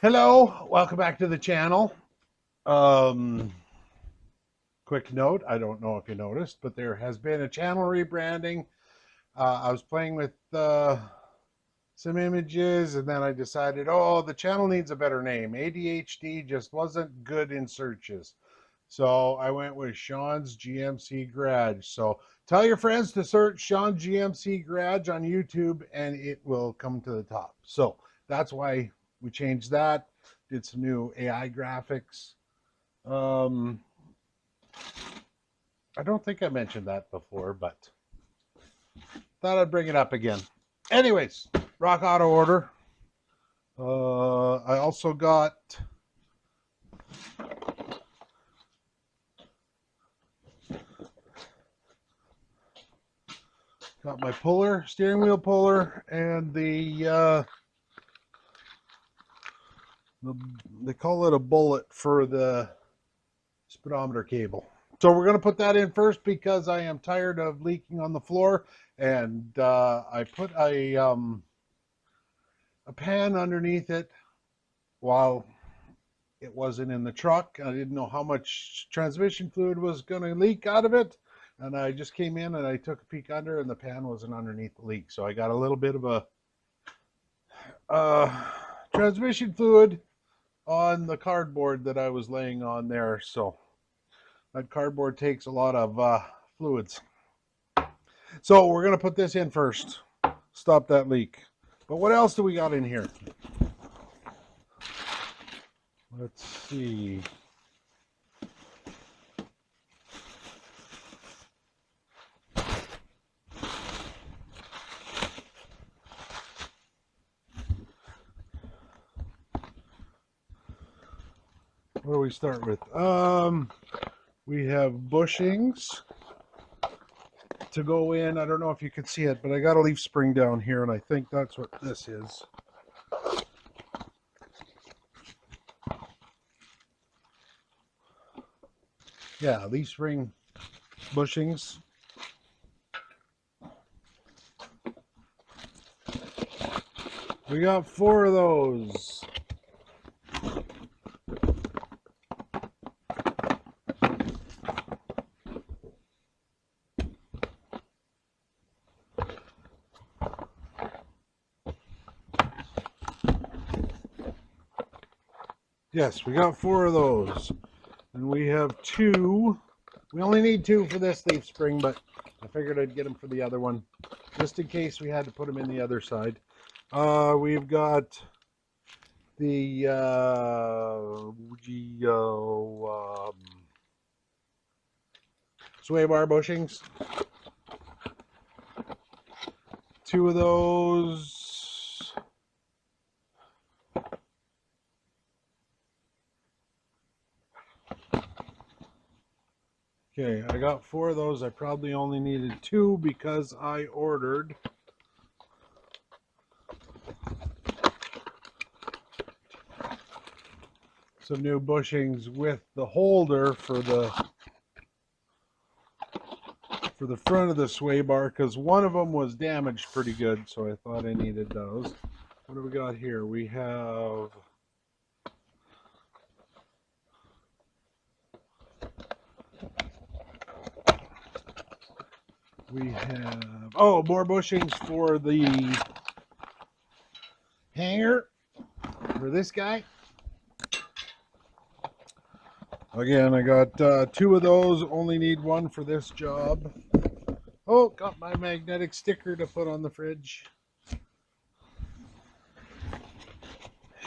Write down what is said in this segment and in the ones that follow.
Hello, welcome back to the channel. Quick note, I don't know if you noticed, but there has been a channel rebranding. I was playing with some images and then I decided, oh, the channel needs a better name. ADHD just wasn't good in searches. So I went with Shawn's GMC Garage. So tell your friends to search Shawn GMC Garage on YouTube and it will come to the top. So that's why we changed that, did some new AI graphics. I don't think I mentioned that before, but thought I'd bring it up again. Anyways, RockAuto order. I also got my puller, steering wheel puller, and they call it a bullet for the speedometer cable. So we're going to put that in first because I am tired of leaking on the floor, and I put a pan underneath it while it wasn't in the truck. I didn't know how much transmission fluid was going to leak out of it, and I just came in and I took a peek under, and the pan wasn't underneath the leak. So I got a little bit of a transmission fluid on the cardboard that I was laying on there. So that cardboard takes a lot of fluids. So we're going to put this in first, stop that leak. But what else do we got in here? Let's see. What do we start with? We have bushings to go in. I don't know if you can see it, but I got a leaf spring down here, and I think that's what this is. Yeah, leaf spring bushings. We got 4 of those. Yes, we got 4 of those. And we have 2. We only need 2 for this leaf spring, but I figured I'd get them for the other one, just in case we had to put them in the other side. We've got the sway bar bushings. 2 of those. Okay, I got 4 of those. I probably only needed 2 because I ordered some new bushings with the holder for the front of the sway bar, because one of them was damaged pretty good, so I thought I needed those. What do we got here? We have more bushings for the hanger for this guy. Again, I got 2 of those, only need 1 for this job. Oh, got my magnetic sticker to put on the fridge.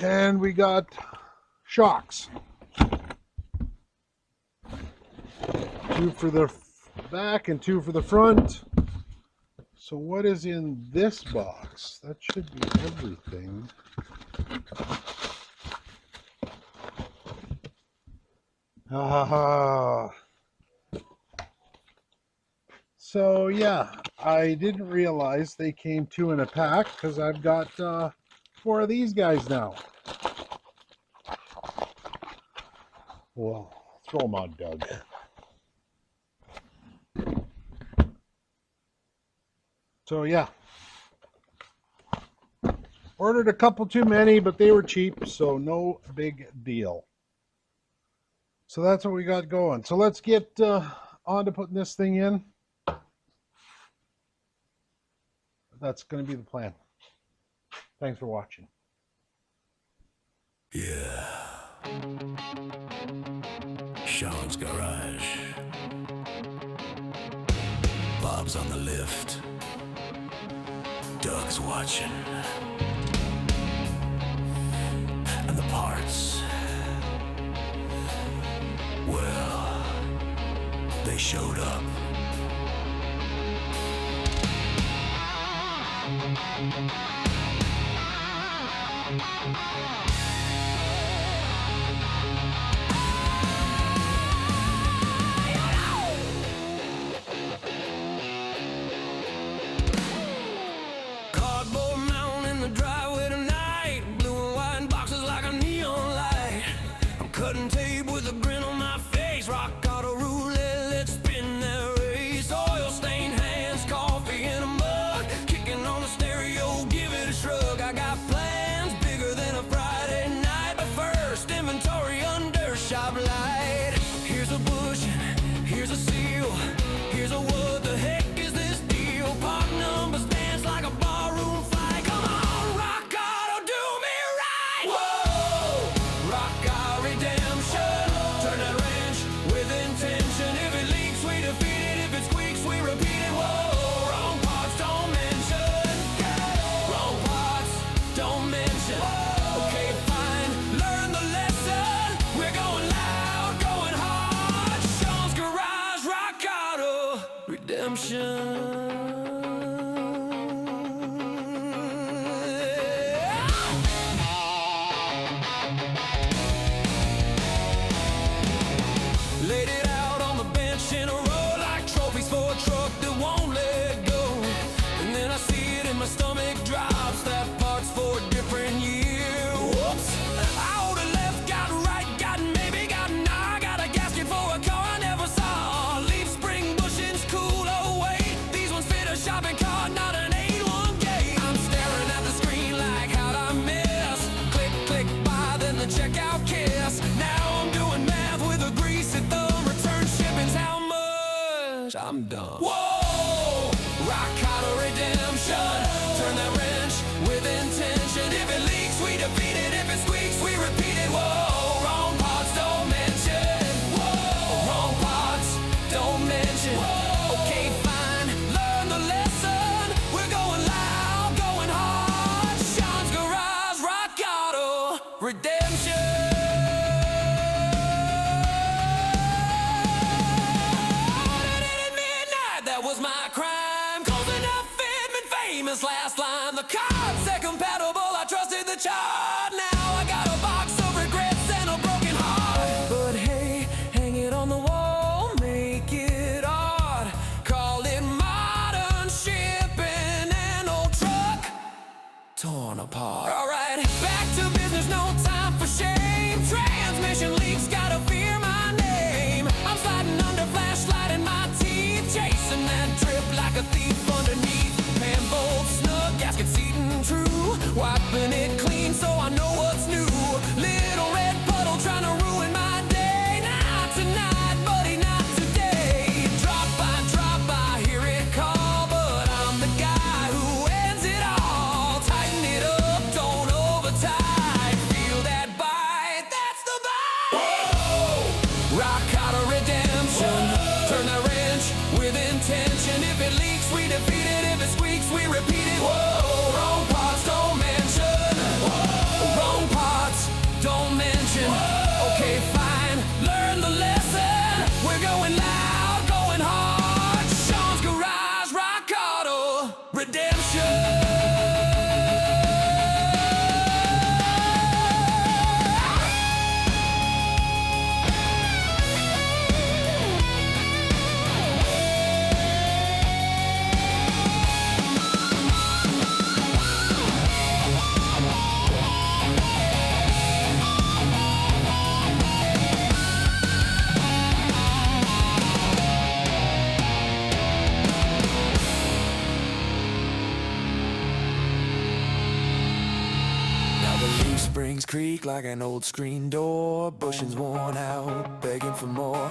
And we got shocks. 2 for the back and 2 for the front. So what is in this box? That should be everything. Ah. So yeah, I didn't realize they came 2 in a pack because I've got 4 of these guys now. Well, throw them on, Doug. So yeah, ordered a couple too many, but they were cheap, so no big deal. So that's what we got going. So let's get on to putting this thing in. That's going to be the plan. Thanks for watching. Yeah. Shawn's garage. Bob's on the lift. Doug's watching. And the parts, well, they showed up. Cardboard mountain in the driveway tonight. Blue and white boxes like a neon light. I'm cutting tape with a grin on my face. RockAuto roulette, let's spin that race. Oil stained hands, coffee in a mug. Kicking on the stereo, give it a shrug. I got plans bigger than a Friday night. But first, inventory under shop light. Here's a bushing, here's a seal. Here's a what the heck is this deal? Part numbers dance like a barroom fight. Come on, RockAuto, do me right. Whoa, RockAuto redemption. Turn that wrench with intention. If it leaks, we defeat it. If it squeaks, we repeat it. Whoa, wrong parts don't mention. Wrong parts don't mention. Okay, fine, learn the lesson. We're going loud, going hard. Shawn's garage, RockAuto redemption. Laid it out on the bench in a row like trophies for a truck that won't let go. And then I see it in my stomach drops. That part's for a different year. Whoops! I would've left, got right, got maybe, got nah. Got a gasket for a car I never saw. Leaf spring bushings, cool, oh wait. These ones fit a shopping cart, not an 8-1 gate. I'm staring at the screen like how'd I miss? Click, click, buy, then the checkout kiss. Now I'm doing math with a greasy thumb. Return shipping's how much? I'm done. Whoa! RockAuto redemption. Turn that wrench with intention. If it leaks, we defeat it. If it squeaks, we repeat it. Whoa! Wrong parts don't mention. Whoa! Wrong parts don't mention. Okay, fine, learn the lesson. We're going loud, going hard. Shawn's garage, RockAuto redemption. That was my crime. Close enough, fit, been famous. Last line, the card said compatible. I trusted the chart. Now I got a box of regrets and a broken heart. But hey, hang it on the wall, make it art. Call it modern shipping. An old truck torn apart. Alright, back to business, no time for shame. Transmission leaks, gotta fear my name. I'm sliding under flashlight in my teeth, chasing that drip like a thief underneath. Pan bolt snug, gasket seating true, wiping it clean so I know what's new. Little red puddle trying to ruin my day. Not tonight, buddy, not today. Drop by, hear it call, but I'm the guy who ends it all. Tighten it up, don't overtight. Feel that bite, that's the bite. Whoa! RockAuto redemption. Turn that wrench with intention. If it leaks, we defeat it. If it squeaks, we repeat it. Whoa! Wrong parts don't mention. Whoa! Wrong parts don't mention. Okay, fine, learn the lesson. We're going loud, going hard. Shawn's garage, RockAuto redemption. springs creak like an old screen door. Bushings worn out, begging for more.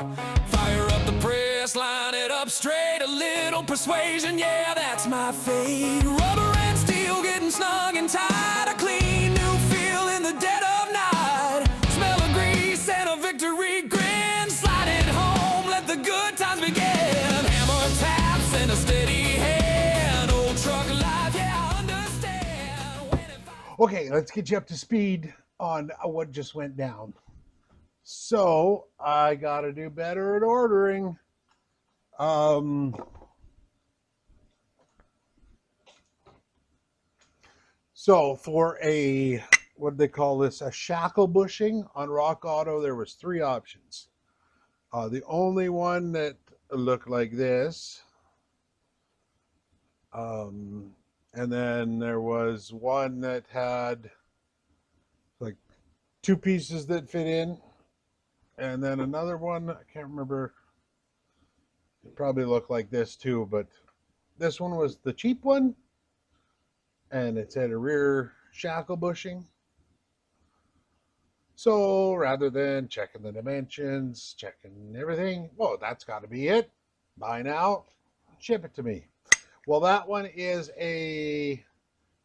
Fire up the press, line it up straight. A little persuasion, yeah, that's my fate. Rubber and steel getting snug and tight. A clean new feel in the dead of night. Smell of grease and a victory grin. Slide it home, let the good times begin. Hammer taps and a steady hand. Old truck life, yeah, I understand. When it Okay, let's get you up to speed on what just went down. So I got to do better at ordering. So for a, what do they call this? A shackle bushing on RockAuto, there was 3 options. The only one that looked like this, and then there was one that had like 2 pieces that fit in, and then another one, I can't remember, it probably looked like this too, but this one was the cheap one, and it had a rear shackle bushing. So rather than checking the dimensions, checking everything, well, that's got to be it. Buy now, ship it to me. Well, that one is a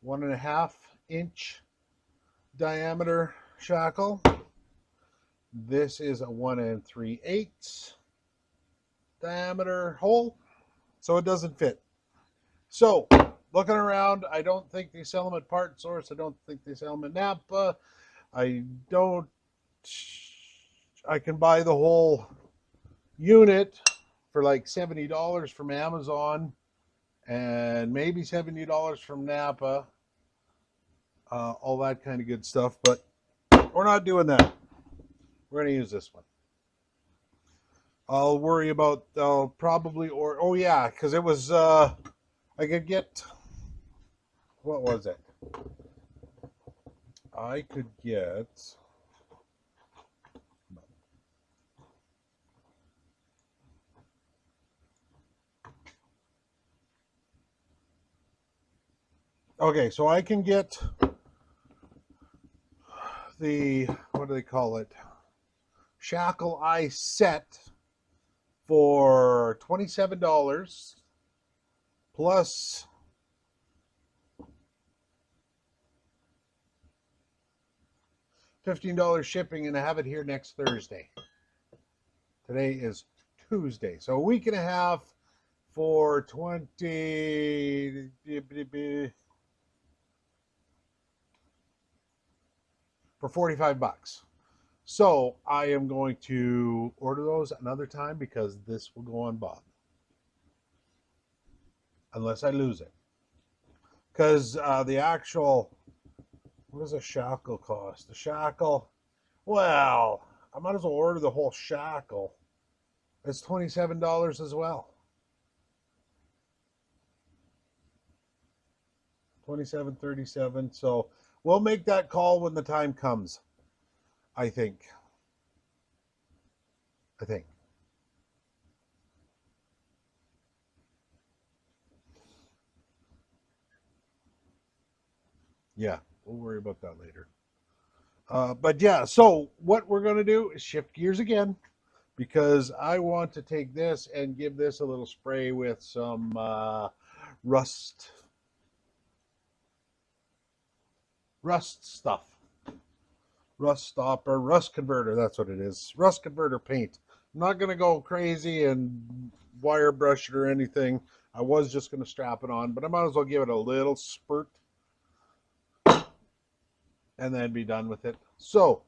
1.5 inch diameter shackle. This is a 1 3/8 diameter hole, so it doesn't fit. So looking around, I don't think they sell them at Part Source. I don't think they sell them at Napa. I can buy the whole unit for like $70 from Amazon and maybe $70 from Napa, all that kind of good stuff, but we're not doing that. We're going to use this one. I'll worry about, I'll probably, or, oh yeah, because it was, I could get, what was it? I could get, okay, so I can get the, what do they call it? Shackle eye set for $27 plus $15 shipping, and I have it here next Thursday. Today is Tuesday, so a week and a half for for $45. So I am going to order those another time because this will go on Bob, unless I lose it. Because the actual, what does a shackle cost? The shackle, well, I might as well order the whole shackle. It's $27 as well. $27.37. So we'll make that call when the time comes. I think. Yeah, we'll worry about that later. But yeah, so what we're going to do is shift gears again, because I want to take this and give this a little spray with some rust stuff. Rust stopper, rust converter, that's what it is. Rust converter paint. I'm not going to go crazy and wire brush it or anything. I was just going to strap it on, but I might as well give it a little spurt and then be done with it. So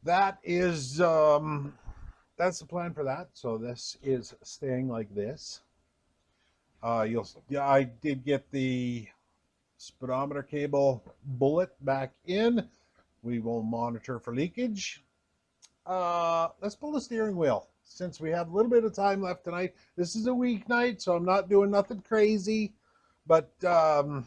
that is, that's the plan for that. So this is staying like this. I did get the speedometer cable bullet back in. We will monitor for leakage. Let's pull the steering wheel since we have a little bit of time left tonight. This is a weeknight, so I'm not doing nothing crazy, but I'll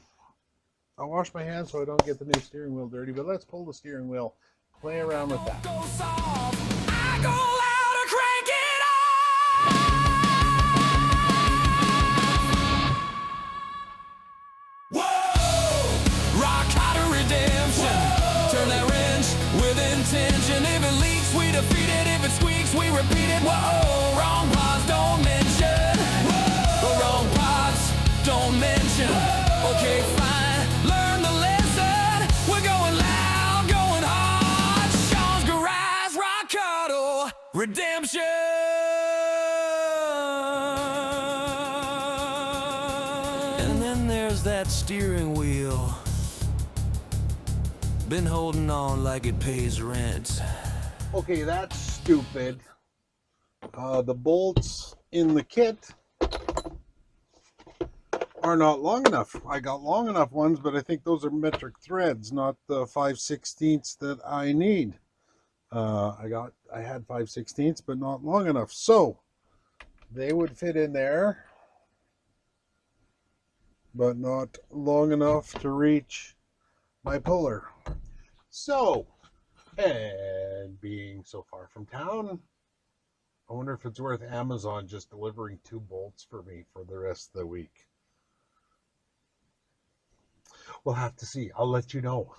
wash my hands so I don't get the new steering wheel dirty. But let's pull the steering wheel, play around with that. I go louder, crank it on. Whoa! RockAuto redemption. Turn that repeat it. Whoa, wrong parts don't mention. Whoa, wrong parts don't mention. Okay, fine, learn the lesson. We're going loud, going hard. Shawn's Garage, RockAuto, redemption. And then there's that steering wheel. Been holding on like it pays rent. Okay, that's stupid. The bolts in the kit are not long enough. I got long enough ones, but I think those are metric threads, not the 5/16 that I need. I had 5/16, but not long enough. So they would fit in there, but not long enough to reach my puller. So, and being so far from town, I wonder if it's worth Amazon just delivering 2 bolts for me for the rest of the week. We'll have to see. I'll let you know.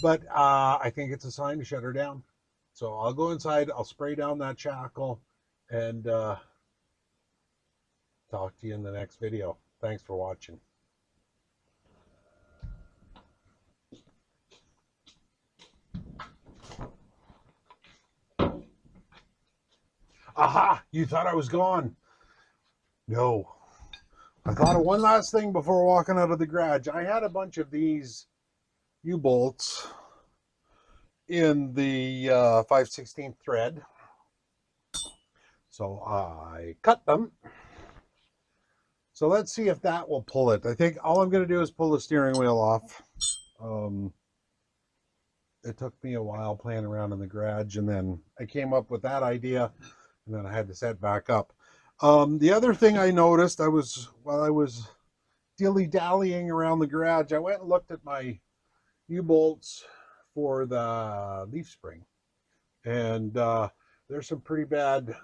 But I think it's a sign to shut her down. So I'll go inside, I'll spray down that shackle, and talk to you in the next video. Thanks for watching. Aha! You thought I was gone. No. I thought of one last thing before walking out of the garage. I had a bunch of these U-bolts in the 5/16 thread. So I cut them. So let's see if that will pull it. I think all I'm going to do is pull the steering wheel off. It took me a while playing around in the garage, and then I came up with that idea, and then I had to set back up. The other thing I noticed, while I was dilly-dallying around the garage, I went and looked at my U-bolts for the leaf spring, and there's some pretty bad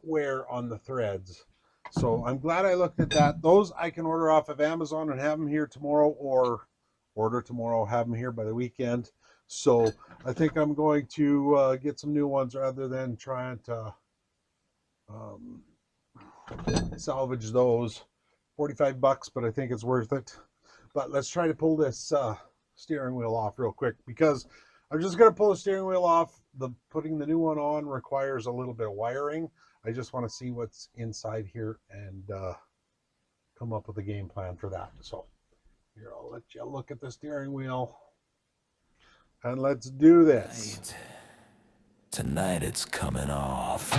wear on the threads. So I'm glad I looked at that. Those I can order off of Amazon and have them here tomorrow, or order tomorrow, have them here by the weekend. So I think I'm going to get some new ones rather than trying to salvage those. 45 bucks, but I think it's worth it. But let's try to pull this steering wheel off real quick, because I'm just going to pull the steering wheel off. Putting the new one on requires a little bit of wiring. I just want to see what's inside here and come up with a game plan for that. So here, I'll let you look at the steering wheel, and let's do this. Tonight it's coming off.